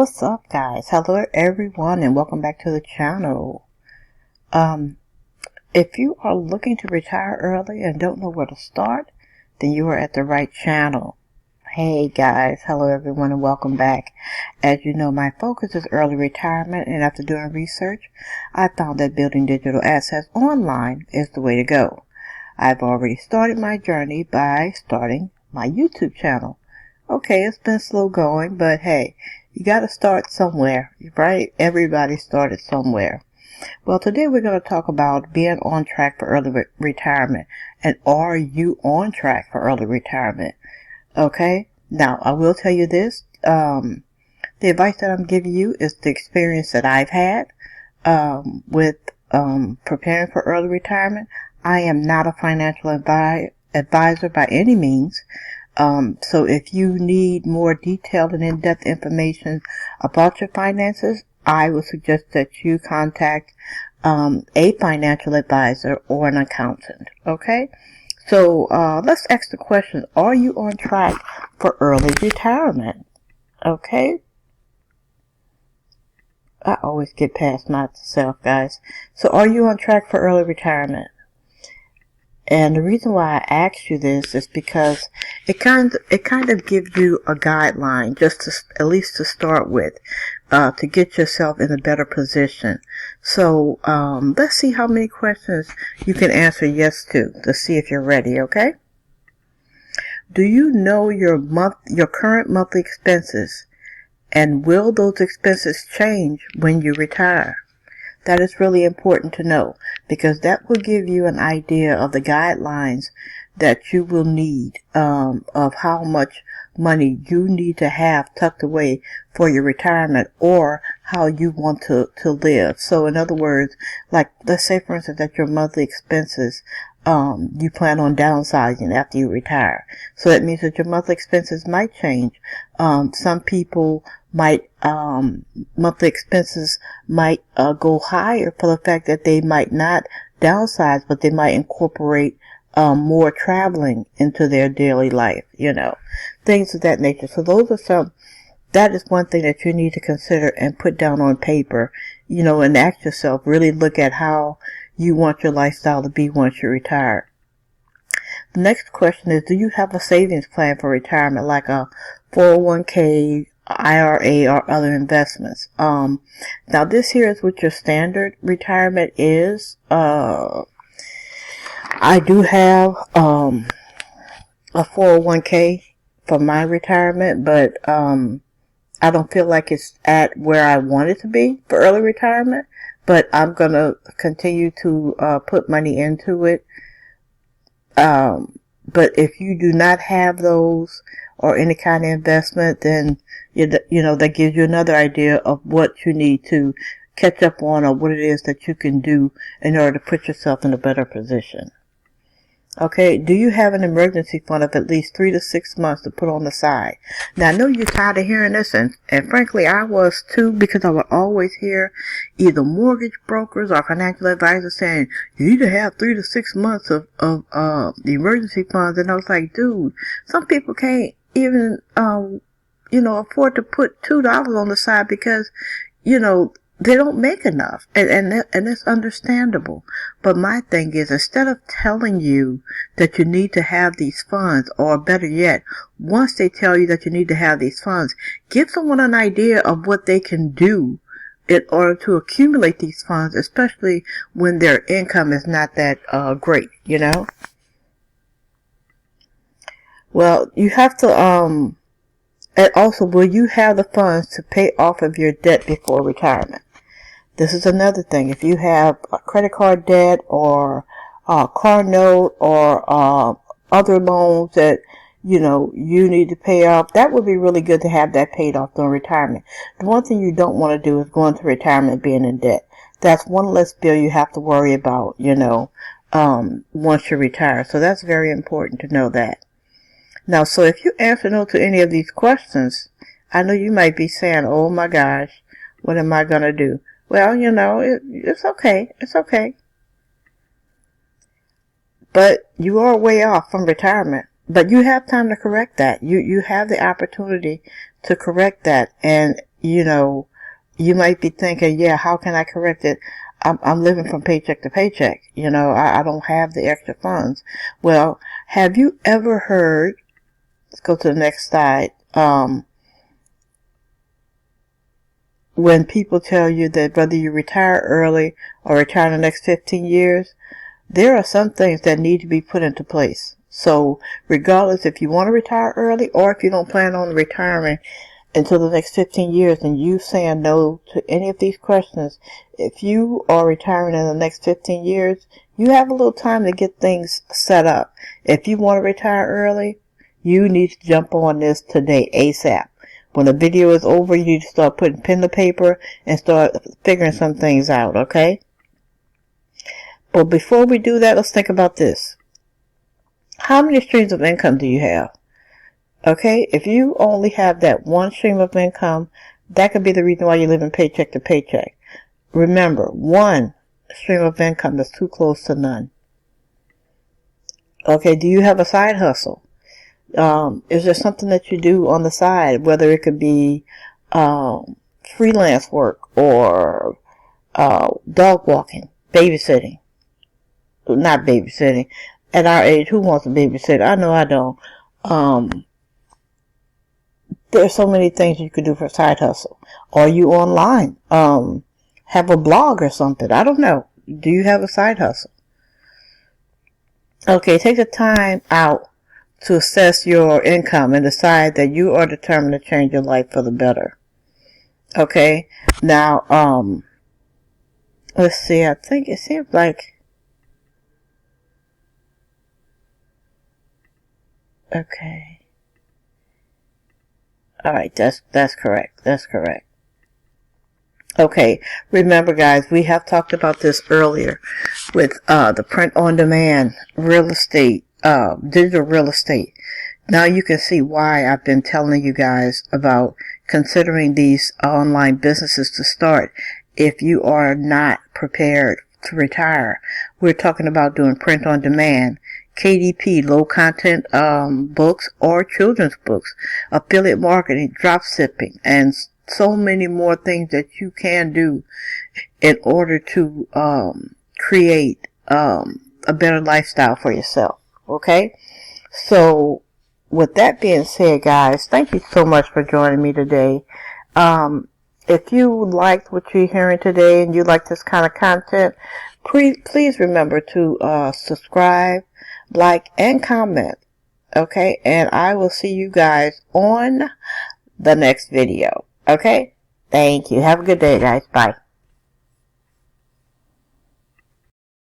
What's up, guys? Hello everyone, and welcome back to the channel. If you are looking to retire early and don't know where to start, then you are at the right channel. Hey guys, hello everyone, and welcome back. As you know, my focus is early retirement, and after doing research, I found that building digital assets online is the way to go. I've already started my journey by starting my YouTube channel. Okay, it's been slow going, but hey, you gotta start somewhere, right? Everybody started somewhere. Well, today we're going to talk about being on track for early retirement. And are you on track for early retirement? Okay, now I will tell you this. The advice that I'm giving you is the experience that I've had with preparing for early retirement. I am not a financial advisor by any means. So if you need more detailed and in-depth information about your finances, I would suggest that you contact a financial advisor or an accountant. Okay? So let's ask the question, are you on track for early retirement? Okay? I always get past myself, guys. So are you on track for early retirement? And the reason why I asked you this is because it kind of gives you a guideline, just to, at least to start with, to get yourself in a better position. So let's see how many questions you can answer yes to see if you're ready. Okay? Do you know your current monthly expenses, and will those expenses change when you retire? That is really important to know, because that will give you an idea of the guidelines that you will need, of how much money you need to have tucked away for your retirement, or how you want to live. So in other words, like let's say for instance that your monthly expenses, you plan on downsizing after you retire. So that means that your monthly expenses might change. Some people might, monthly expenses might go higher for the fact that they might not downsize, but they might incorporate more traveling into their daily life, things of that nature. So that is one thing that you need to consider and put down on paper, and ask yourself, really look at how you want your lifestyle to be once you retire. The next question is, do you have a savings plan for retirement, like a 401k, IRA, or other investments? Now this here is what your standard retirement is. I do have a 401k for my retirement, but I don't feel like it's at where I want it to be for early retirement, but I'm going to continue to put money into it. But if you do not have those or any kind of investment, then that gives you another idea of what you need to catch up on, or what it is that you can do in order to put yourself in a better position. Okay, do you have an emergency fund of at least 3 to 6 months to put on the side? Now, I know you're tired of hearing this, and frankly, I was too, because I would always hear either mortgage brokers or financial advisors saying, you need to have 3 to 6 months of the emergency funds, and I was like, dude, some people can't even, afford to put $2 on the side because, they don't make enough, and it's understandable. But my thing is, instead of telling you that you need to have these funds, or better yet, once they tell you that you need to have these funds, give someone an idea of what they can do in order to accumulate these funds, especially when their income is not that great, Well, you have to, and also, will you have the funds to pay off of your debt before retirement? This is another thing. If you have a credit card debt, or a car note, or other loans that you need to pay off, that would be really good to have that paid off during retirement. The one thing you don't want to do is go into retirement being in debt. That's one less bill you have to worry about, once you retire. So that's very important to know that. Now, so if you answer no to any of these questions, I know you might be saying, oh my gosh, what am I going to do? Well, it's okay. It's okay. But you are way off from retirement. But you have time to correct that. You have the opportunity to correct that. And you know, you might be thinking, yeah, how can I correct it? I'm living from paycheck to paycheck. You know, I don't have the extra funds. Well, have you ever heard, let's go to the next slide, when people tell you that whether you retire early or retire in the next 15 years, there are some things that need to be put into place. So regardless if you want to retire early or if you don't plan on retiring until the next 15 years and you saying no to any of these questions, if you are retiring in the next 15 years, you have a little time to get things set up. If you want to retire early, you need to jump on this today, ASAP. When the video is over, you need to start putting pen to paper and start figuring some things out, okay? But before we do that, let's think about this. How many streams of income do you have? Okay, if you only have that one stream of income, that could be the reason why you're living paycheck to paycheck. Remember, one stream of income is too close to none. Okay, do you have a side hustle? Is there something that you do on the side, whether it could be freelance work or dog walking, babysitting? Not babysitting. At our age, who wants to babysit? I know I don't. There's so many things you could do for a side hustle. Are you online? Have a blog or something? I don't know. Do you have a side hustle? Okay, take the time out to assess your income and decide that you are determined to change your life for the better. Okay, now, let's see, I think it seems like, okay. Alright, that's correct. That's correct. Okay, remember guys, we have talked about this earlier with the print-on-demand real estate, digital real estate. Now you can see why I've been telling you guys about considering these online businesses to start if you are not prepared to retire. We're talking about doing print-on-demand, KDP, low content books or children's books, affiliate marketing, drop shipping, and so many more things that you can do in order to create a better lifestyle for yourself. Okay? So with that being said, guys, thank you so much for joining me today. If you liked what you're hearing today and you like this kind of content, please remember to subscribe, like, and comment. Okay? And I will see you guys on the next video. Okay? Thank you. Have a good day, guys. Bye.